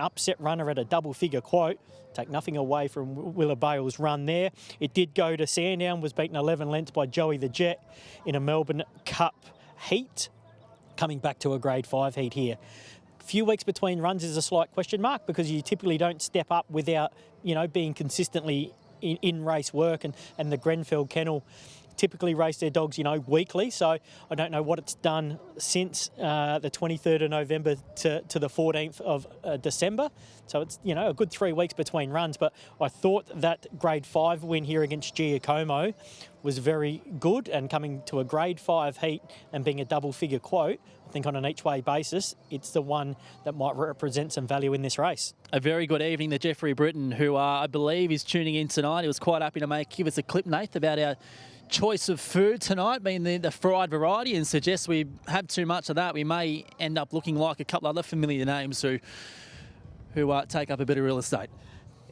upset runner at a double-figure quote. Take nothing away from Willa Bale's run there. It did go to Sandown, was beaten 11 lengths by Joey the Jet in a Melbourne Cup heat. Coming back to a Grade 5 heat here. Few weeks between runs is a slight question mark because you typically don't step up without, being consistently in race work, and the Grenfell Kennel typically race their dogs, weekly. So I don't know what it's done since the 23rd of November to the 14th of December. So it's, a good 3 weeks between runs. But I thought that Grade 5 win here against Giacomo was very good, and coming to a Grade 5 heat and being a double-figure quote, I think on an each-way basis, it's the one that might represent some value in this race. A very good evening to Jeffrey Britton, who I believe is tuning in tonight. He was quite happy to give us a clip, Nath, about our choice of food tonight, being the fried variety, and suggests we have too much of that. We may end up looking like a couple other familiar names who take up a bit of real estate.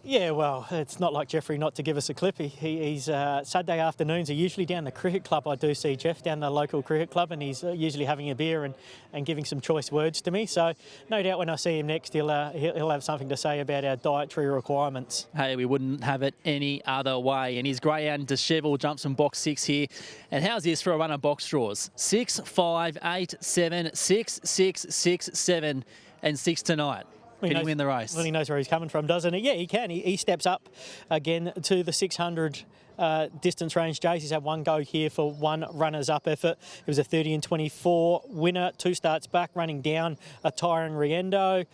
Yeah, well, it's not like Jeffrey not to give us a clip. He's Saturday afternoons are usually down the cricket club. I do see Jeff down the local cricket club, and he's usually having a beer and giving some choice words to me. So no doubt when I see him next, he'll have something to say about our dietary requirements. Hey, we wouldn't have it any other way. And his greyhound Dishevelled jumps from box 6 here. And how's this for a run of box draws? 6, 5, 8, 7, 6, 6, 6, 7, and 6 tonight. Can he win the race? Well, he knows where he's coming from, doesn't he? Yeah, he can. He steps up again to the 600 distance range. Jaycee's had one go here for one runners-up effort. It was a 30 and 24 winner, 2 starts back, running down a tiring Riendo.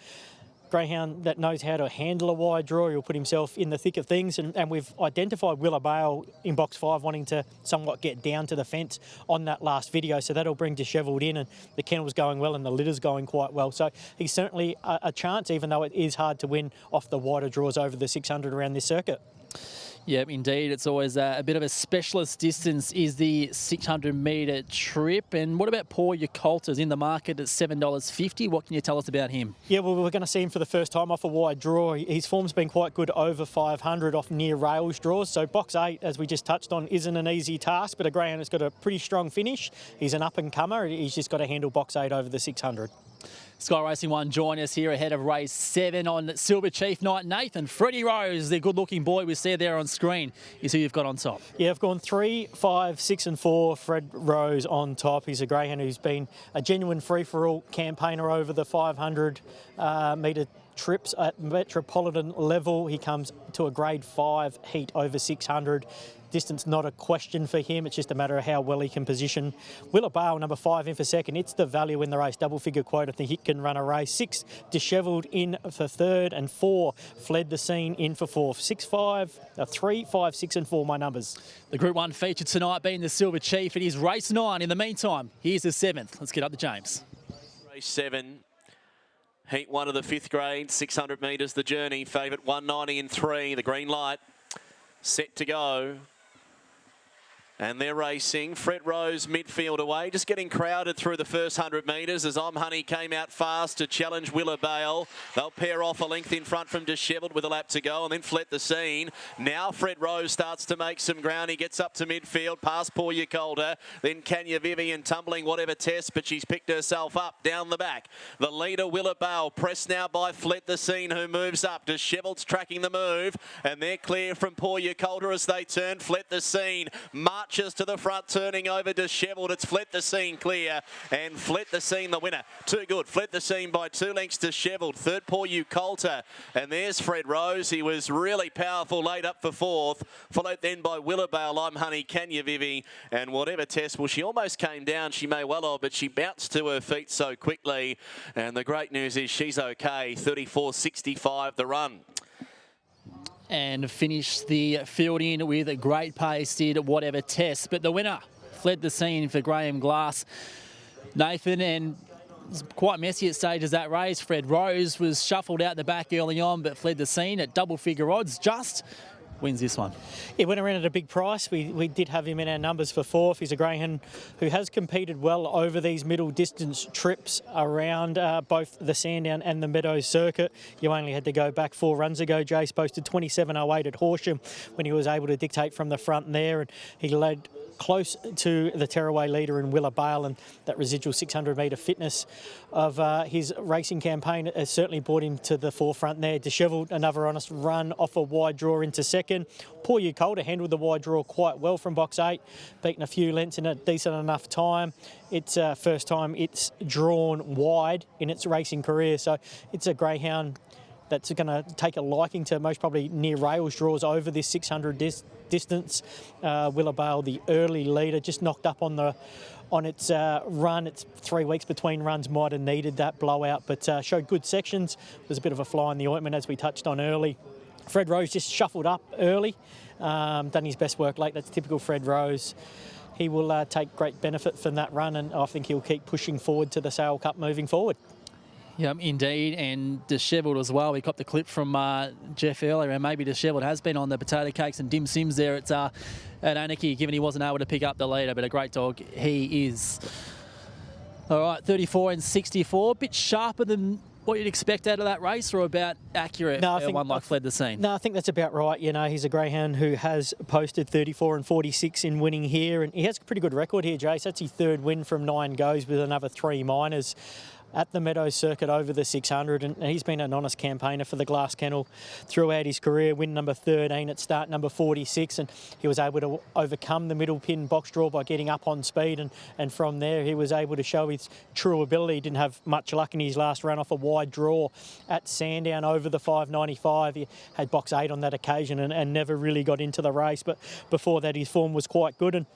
Greyhound that knows how to handle a wide draw. He'll put himself in the thick of things, and we've identified Willa Bale in box 5 wanting to somewhat get down to the fence on that last video, so that'll bring Dishevelled in, and the kennel's going well and the litter's going quite well. So he's certainly a chance, even though it is hard to win off the wider draws over the 600 around this circuit. Yep, indeed. It's always a bit of a specialist distance is the 600-metre trip. And what about Paul Yacolta's in the market at $7.50? What can you tell us about him? Yeah, well, we're going to see him for the first time off a wide draw. His form's been quite good over 500 off near rails draws. So box 8, as we just touched on, isn't an easy task, but a greyhound has got a pretty strong finish. He's an up-and-comer. He's just got to handle box 8 over the 600. Sky Racing 1 join us here ahead of race 7 on Silver Chief night. Nathan, Freddie Rose, the good-looking boy we see there on screen, is who you've got on top. Yeah, I've gone 3, 5, 6 and 4, Fred Rose on top. He's a greyhound who's been a genuine free-for-all campaigner over the 500 metre trips at metropolitan level. He comes to a Grade 5 heat over 600. Distance not a question for him. It's just a matter of how well he can position. Willa Bale, number 5 in for second. It's the value in the race. Double figure quote. I think he can run a race. 6, Dishevelled in for third, and 4, Fled the Scene in for fourth. 6, 5, 3, 5, 6 and 4, my numbers. The Group 1 feature tonight being the Silver Chief. It is race 9. In the meantime, here's the 7th. Let's get up to James. Race 7. Heat 1 of the 5th grade, 600 metres the journey. Favourite 190 in 3, the green light. Set to go. And they're racing. Fred Rose midfield away, just getting crowded through the first 100 metres as I'm Honey came out fast to challenge Willa Bale. They'll pair off a length in front from Dishevelled with a lap to go, and then Fled the Scene. Now Fred Rose starts to make some ground. He gets up to midfield, past Paul Yacolta. Then Kanya Vivian tumbling whatever test, but she's picked herself up down the back. The leader, Willa Bale, pressed now by Fled the Scene, who moves up. Dishevelled's tracking the move, and they're clear from Paul Yacolta as they turn. Fled the Scene marches to the front, turning over Dishevelled. It's Fled the Scene clear, and Fled the Scene the winner. Too good. Fled the Scene by 2 lengths to Dishevelled. Third, Paul Yacolta, and there's Fred Rose. He was really powerful, laid up for 4th, followed then by Willa Bale, I'm Honey, Kanya Vivi, and whatever test. Well, she almost came down. She may well have, but she bounced to her feet so quickly, and the great news is she's okay. 34.65 the run. And finished the field in with a great pace, did whatever test. But the winner Fled the Scene for Graham Glass. Nathan, and it's quite messy at stages that race. Fred Rose was shuffled out the back early on, but Fled the Scene at double figure odds just wins this one. It went around at a big price. We did have him in our numbers for 4th. He's a greyhound who has competed well over these middle distance trips around both the Sandown and the Meadows circuit. You only had to go back 4 runs ago. Jace posted 27.08 at Horsham when he was able to dictate from the front there, and he led close to the tearaway leader in Willa Bale, and that residual 600 metre fitness of his racing campaign has certainly brought him to the forefront there. Dishevelled, another honest run off a wide draw into second. Poor You Colder handled the wide draw quite well from box 8, beaten a few lengths in a decent enough time. It's first time it's drawn wide in its racing career, so it's a greyhound that's going to take a liking to most probably near rails draws over this 600 distance. Willa Bale, the early leader, just knocked up on its run. It's 3 weeks between runs, might have needed that blowout, but showed good sections. There's a bit of a fly in the ointment, as we touched on early. Fred Rose just shuffled up early, done his best work late. That's typical Fred Rose. He will take great benefit from that run, and I think he'll keep pushing forward to the Sale Cup moving forward. Yeah, indeed, and Dishevelled as well. We got the clip from Jeff earlier, and maybe Dishevelled has been on the potato cakes and dim sims there at Anarchy, given he wasn't able to pick up the leader, but a great dog he is. All right, 34 and 64, a bit sharper than what you'd expect out of that race, or about accurate for one like Fled the Scene? No, I think that's about right. You know, he's a greyhound who has posted 34 and 46 in winning here, and he has a pretty good record here, Jace. That's his third win from 9 goes with another 3 minors at the Meadows circuit over the 600, and he's been an honest campaigner for the Glass Kennel throughout his career. Win number 13 at start number 46, and he was able to overcome the middle pin box draw by getting up on speed, and from there he was able to show his true ability. He didn't have much luck in his last run off a wide draw at Sandown over the 595. He had box 8 on that occasion and never really got into the race, but before that his form was quite good, and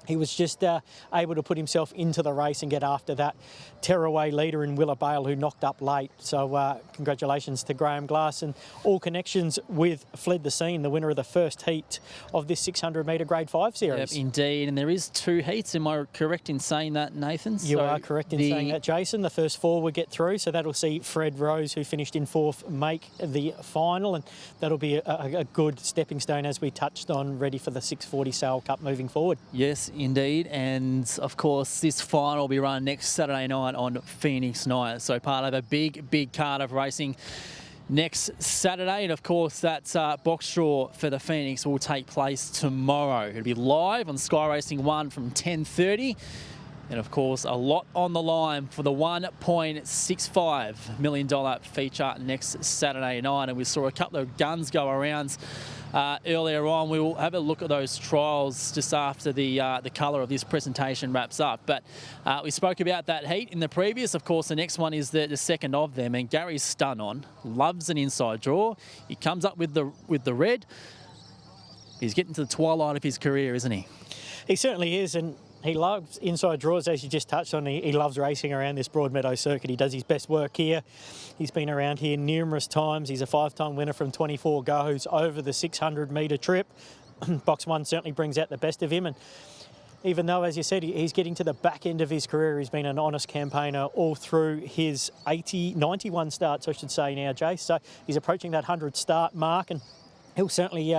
he was just able to put himself into the race and get after that tearaway leader in Willa Bale, who knocked up late. So congratulations to Graham Glass, and all connections with Fled the Scene, the winner of the first heat of this 600 metre Grade 5 series. Yep, indeed, and there is 2 heats. Am I correct in saying that, Nathan? You are correct in saying that, Jason. The first 4 will get through, so that'll see Fred Rose, who finished in 4th, make the final, and that'll be a good stepping stone, as we touched on, ready for the 640 Sale Cup moving forward. Yes, indeed, and of course this final will be run next Saturday night on Phoenix night, so part of a big card of racing next Saturday. And of course that box draw for the Phoenix will take place tomorrow. It'll be live on Sky Racing 1 from 10:30, and of course a lot on the line for the $1.65 million feature next Saturday night. And we saw a couple of guns go around earlier on. We will have a look at those trials just after the colour of this presentation wraps up. But we spoke about that heat in the previous. Of course, the next one is the second of them, and Gary's Stun On loves an inside draw. He comes up with the red. He's getting to the twilight of his career, isn't he? He certainly is, and he loves inside draws, as you just touched on. He loves racing around this Broadmeadow circuit. He does his best work here. He's been around here numerous times. He's a 5-time winner from 24 goes over the 600 metre trip. Box 1 certainly brings out the best of him, and even though, as you said, he's getting to the back end of his career, he's been an honest campaigner all through his 91 starts, I should say now, Jace. So he's approaching that 100 start mark, and he'll certainly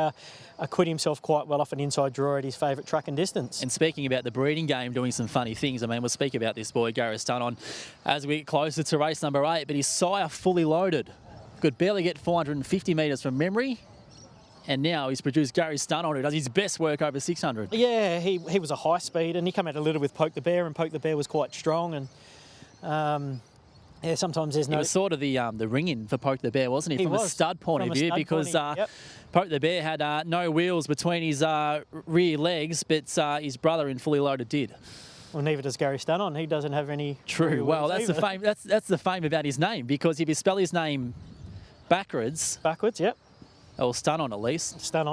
acquit himself quite well off an inside draw at his favourite track and distance. And speaking about the breeding game doing some funny things, I mean, we'll speak about this boy, Gareth Stun On, as we get closer to race number 8, but his sire fully loaded. Could barely get 450 metres from memory, and now he's produced Gary Stun On, who does his best work over 600. Yeah, he was a high speed, and he came out a little with Poke the Bear, and Poke the Bear was quite strong, and yeah, sometimes there's no... It was sort of the ring-in for Poke the Bear, wasn't he? From a stud point of view, because Poke the Bear had no wheels between his rear legs, but his brother in Fully Loaded did. Well, neither does Gary Stun On. He doesn't have any... True. Well, that's the fame. That's the fame about his name, because if you spell his name backwards... Backwards, yep. Or Stun On, at least. Stun On.